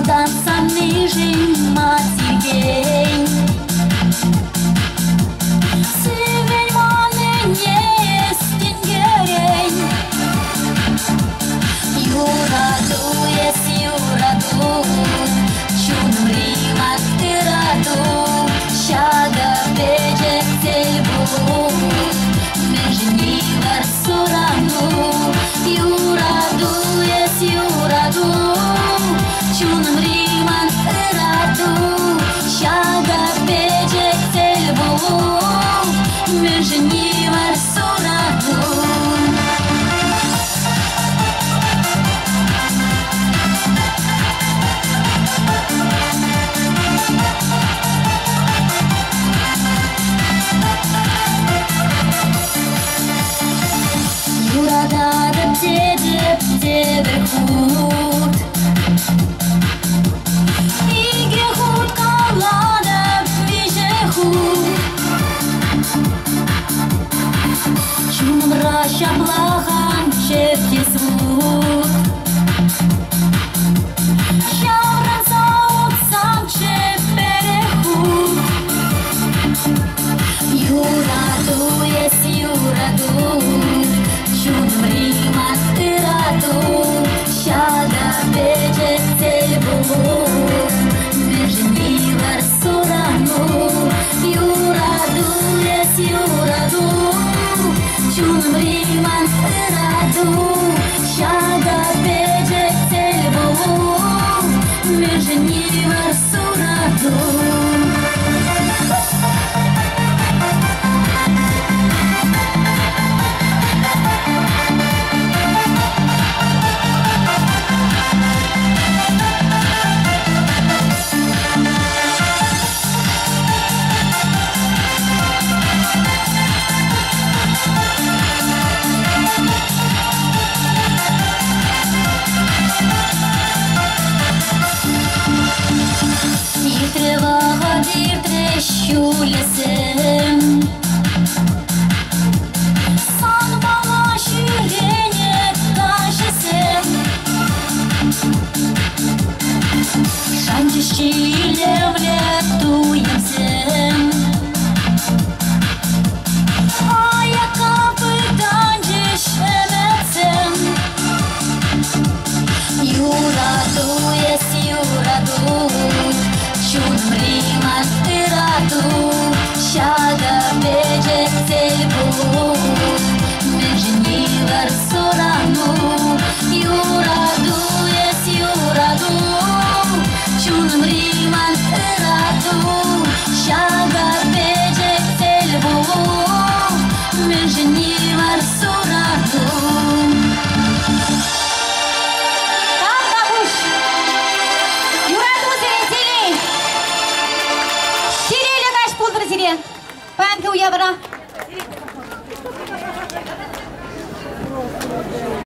danța nici mațigei. Se veni mane este ngherei. Iuradu es iuradu, ciunuri materadu, șagă bege țelbu, mejni versuranu. Iuradu es iuradu, ciunuri materadu, șagă bege țelbu, mejni versuranu. Де верхут и грехут калада бежехут. Чум раща блахан шепки звук. Шавран саут сам шеперехут. Юраду ес юраду, чум римат șagă bege țelbu, mejni versuranu. Iuradu es iuradu, ciunuri manteradu, șagă bege țelbu, mejni versuranu. Şulesem san bana şirene kaşesem şancı şilemle duyamsem ayakkabıdan düşemezsem. Yuradu es yuradu, ciunuri materadu, șagă bege țelbu, mejni versuranu. Iuradu es iuradu, ciunuri materadu, șagă bege țelbu, mejni versuranu. Панка уявра.